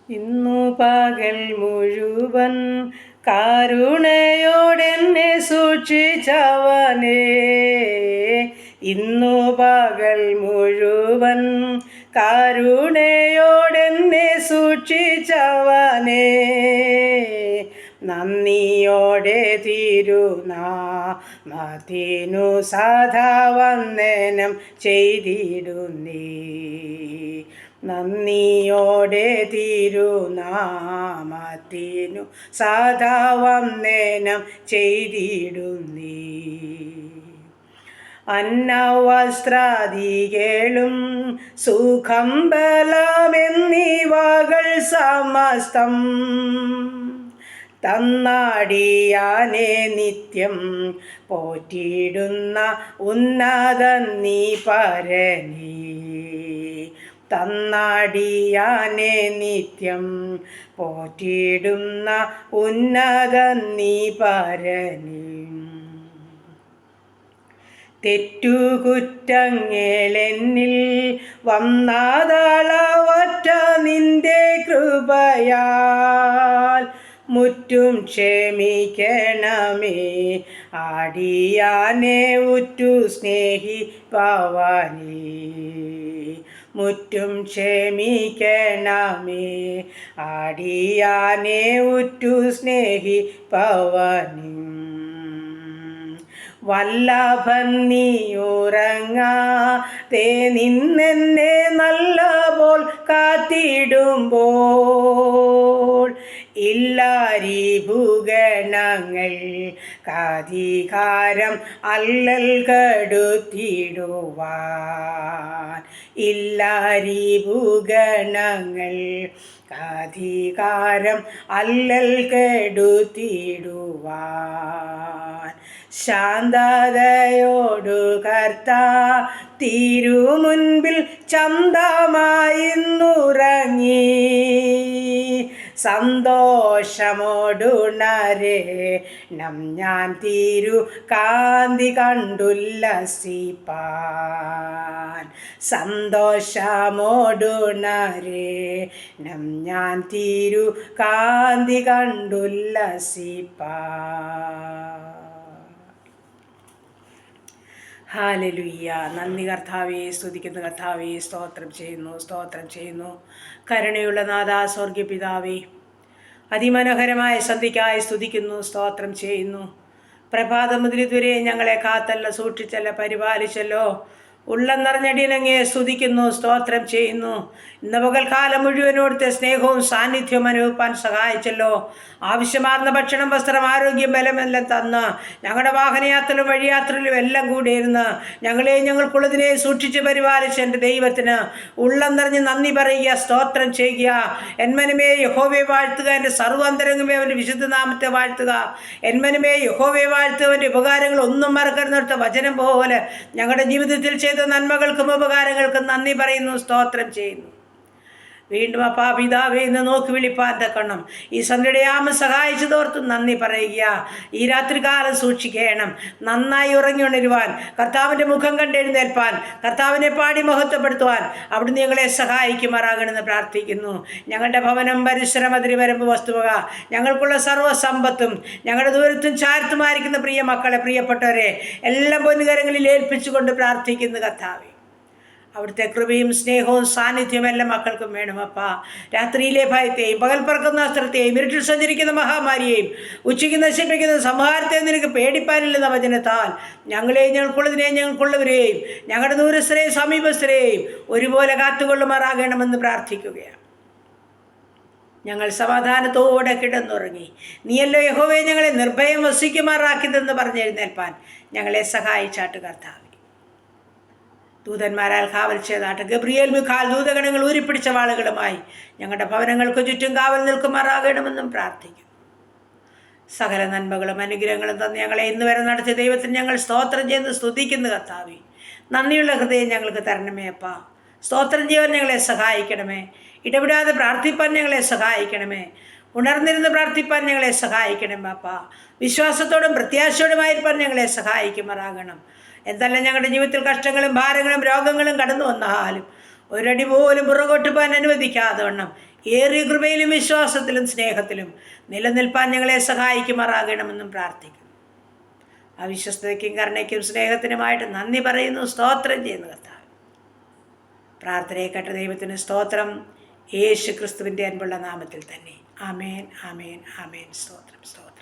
ഇന്നു പകൽ മുഴുവൻ കരുണയോടെന്നെ സൂക്ഷിച്ചവനേ, ഇന്നു പകൽ മുഴുവൻ കരുണയോടെന്നെ സൂക്ഷിച്ചവനേ, നന്ദിയോടെ തിരുനാമത്തിനു സദാ വന്ദനം ചെയ്തിടുന്നേ, നന്ദിയോടെ തിരുനാമത്തിനു സദാ വന്ദനം ചെയ്തിടുന്നേ. അന്നവസ്ത്രാദികളും സുഖം ബലമെന്നിവകൾ സമസ്തം തന്നാടിയാനെ നിത്യം പോറ്റിയിടുന്ന ഉന്നതൻ നീ പരനേ, തന്നാടിയാനെ നിത്യം പോറ്റിയിടുന്ന ഉന്നതൻ നീ പരനേ. തെറ്റുകുറ്റങ്ങളെന്നിൽ വന്നതളവറ്റ നിന്റെ കൃപയാൽ മുറ്റും ക്ഷമിക്കണമേ, ആടിയാനെ ഉറ്റു സ്നേഹിപ്പവനേ, മുറ്റും ക്ഷമിക്കണമേ, ആടിയാനെ ഉറ്റു സ്നേഹിപ്പവനേ. വല്ലഭൻ നീയുറങ്ങാതെ നിന്നെന്നെ നല്ലപോൽ കാത്തിടുമ്പോൾ ഇല്ലാരി ഭൂഗണങ്ങൾ കാധികാരം അല്ലൽ കെടുത്തിടുവാൻ, ഇല്ലാരി ഭൂഗണങ്ങൾ കാധികാരം അല്ലൽ കെടുത്തിടുവാൻ. ശാന്തതയോടു കർത്താ തിരുമുൻപിൽ ചന്തമായിന്നുറങ്ങി, സന്തോഷമോടുണരേണം ഞാൻ തിരു കാന്തി കണ്ടുല്ലസിപ്പാൻ, സന്തോഷമോടുണരേണം ഞാൻ തിരു കാന്തി കണ്ടുല്ലസിപ്പാൻ. ഹല്ലേലൂയ. നന്ദി കർത്താവേ, സ്തുതിക്കുന്ന കർത്താവേ, സ്തോത്രം ചെയ്യുന്നു, സ്തോത്രം ചെയ്യുന്നു. കരുണയുള്ള നാഥാ, സ്വർഗ്ഗ പിതാവേ, അതിമനോഹരമായ സന്ധ്യയ്ക്കായി സ്തുതിക്കുന്നു, സ്തോത്രം ചെയ്യുന്നു. പ്രഭാതം മുതൽ ഇതുവരെ ഞങ്ങളെ കാത്തല്ല, സൂക്ഷിച്ചല്ല, പരിപാലിച്ചല്ലോ. ഉള്ളം നിറഞ്ഞടിയനങ്ങേ സ്തുതിക്കുന്നു, സ്തോത്രം ചെയ്യുന്നു. ഇന്ന് പകൽക്കാലം മുഴുവനോടുത്തെ സ്നേഹവും സാന്നിധ്യവും അനുഭവിപ്പാൻ സഹായിച്ചല്ലോ. ആവശ്യമാർന്ന ഭക്ഷണം, വസ്ത്രം, ആരോഗ്യം, ബലമെല്ലാം തന്ന് ഞങ്ങളുടെ വാഹനയാത്രയിലും വഴിയാത്രയിലും എല്ലാം കൂടി ഇരുന്ന് ഞങ്ങൾക്കുള്ളതിനെ സൂക്ഷിച്ച് പരിപാലിച്ച് എൻ്റെ ദൈവത്തിന് ഉള്ളം നിറഞ്ഞ് നന്ദി പറയുക, സ്തോത്രം ചെയ്യുക. എന്മനുമേ യഹോവയെ വാഴ്ത്തുക, എൻ്റെ സർവ്വാന്തരംഗമേ അവൻ്റെ വിശുദ്ധ നാമത്തെ വാഴ്ത്തുക. എന്മനുമേ യഹോവയെ വാഴ്ത്തുക, അവൻ്റെ ഉപകാരങ്ങൾ ഒന്നും മറക്കരുന്നിടത്ത വചനം പോലെ ഞങ്ങളുടെ ജീവിതത്തിൽ ചെയ്ത നന്മകൾക്കും ഉപകാരങ്ങൾക്കും നന്ദി പറയുന്നു, സ്തോത്രം ചെയ്യുന്നു. വീണ്ടും അപ്പാ പിതാവേ എന്ന് നോക്കി വിളിപ്പാൻ തക്കണം ഈ സന്ധ്യയുടെ യാമം സഹായിച്ചതോർത്തും നന്ദി പറയുക. ഈ രാത്രികാലം സൂക്ഷിക്കണം, നന്നായി ഉറങ്ങി ഉണരുവാൻ, കർത്താവിൻ്റെ മുഖം കണ്ടെഴുന്നേൽപ്പാൻ, കർത്താവിനെ പാടി മഹത്വപ്പെടുത്തുവാൻ അവിടുന്ന് ഞങ്ങളെ സഹായിക്കുമാറാകണമെന്ന് പ്രാർത്ഥിക്കുന്നു. ഞങ്ങളുടെ ഭവനം, പരിസരം, അതിരുവരമ്പ്, വസ്തുവക, ഞങ്ങൾക്കുള്ള സർവ്വസമ്പത്തും ഞങ്ങളുടെ ദൂരത്തും ചാരത്തുമായിരിക്കുന്ന പ്രിയ മക്കളെ, പ്രിയപ്പെട്ടവരെ എല്ലാം പൊന്നുകരങ്ങളിൽ ഏൽപ്പിച്ചുകൊണ്ട് പ്രാർത്ഥിക്കുന്നു. കർത്താവേ, അവിടുത്തെ കൃപയും സ്നേഹവും സാന്നിധ്യവും എല്ലാ മക്കൾക്കും വേണമപ്പാ. രാത്രിയിലെ ഭയത്തെയും പകൽ പറക്കുന്ന അസ്ത്രത്തെയും ഇരുട്ടിൽ സഞ്ചരിക്കുന്ന മഹാമാരിയെയും ഉച്ചയ്ക്ക് നശിപ്പിക്കുന്ന സംഹാരത്തെയും നിനക്ക് പേടിപ്പാനില്ലെന്ന വചനത്താൽ ഞങ്ങൾക്കുള്ളവരെയും ഞങ്ങളുടെ ദൂരസ്ഥരെയും സമീപസ്ഥരെയും ഒരുപോലെ കാത്തുകൊള്ളുമാറാകണമെന്ന് പ്രാർത്ഥിക്കുകയാണ്. ഞങ്ങൾ സമാധാനത്തോടെ കിടന്നുറങ്ങി. നീയല്ലോ യഹോവേ ഞങ്ങളെ നിർഭയം വസിക്കുമാറാക്കിയതെന്ന് പറഞ്ഞെഴുന്നേൽപ്പാൻ ഞങ്ങളെ സഹായിച്ചാട്ട് കർത്താവേ. ദൂതന്മാരാൽ കാവൽ ചെയ്താട്ട് ഗബ്രിയേൽ, മിഖാൽ ദൂതഗണങ്ങൾ ഊരിപ്പിടിച്ച വാളുകളുമായി ഞങ്ങളുടെ ഭവനങ്ങൾക്ക് ചുറ്റും കാവൽ നിൽക്കുമാറാകണമെന്നും പ്രാർത്ഥിക്കും. സകല നന്മകളും അനുഗ്രഹങ്ങളും തന്ന് ഞങ്ങളെ ഇന്ന് വരെ നടത്തിയ ദൈവത്തിന് ഞങ്ങൾ സ്തോത്രം ചെയ്ത് സ്തുതിക്കുന്നു. കർത്താവേ, നന്ദിയുള്ള ഹൃദയം ഞങ്ങൾക്ക് തരണമേ അപ്പാ. സ്തോത്രം ചെയ്യാൻ ഞങ്ങളെ സഹായിക്കണമേ. ഇടപെടാതെ പ്രാർത്ഥിപ്പാൻ ഞങ്ങളെ സഹായിക്കണമേ. ഉണർന്നിരുന്ന് പ്രാർത്ഥിപ്പാൻ ഞങ്ങളെ സഹായിക്കണമേ അപ്പാ. വിശ്വാസത്തോടും പ്രത്യാശയോടുമായിരിക്കാൻ ഞങ്ങളെ സഹായിക്കുമാറാകണം. എന്തെല്ലാം ഞങ്ങളുടെ ജീവിതത്തിൽ കഷ്ടങ്ങളും ഭാരങ്ങളും രോഗങ്ങളും കടന്നു വന്നാലും ഒരടി പോലും പുറകോട്ട് പോകാൻ അനുവദിക്കാതെ വണ്ണം ഏറിയ കൃപയിലും വിശ്വാസത്തിലും സ്നേഹത്തിലും നിലനിൽപ്പാൻ ഞങ്ങളെ സഹായിക്കുമാറാകണമെന്നും പ്രാർത്ഥിക്കുന്നു. അവിശ്വസ്തയ്ക്കും കരുണയ്ക്കും സ്നേഹത്തിനുമായിട്ട് നന്ദി പറയുന്നു, സ്തോത്രം ചെയ്യുന്നു കർത്താവ്. പ്രാർത്ഥനയെ കേട്ട ദൈവത്തിന് സ്തോത്രം, യേശു ക്രിസ്തുവിൻ്റെ അൻപുള്ള നാമത്തിൽ തന്നെ. ആമേൻ, ആമേൻ, ആമേൻ. സ്തോത്രം, സ്തോത്രം.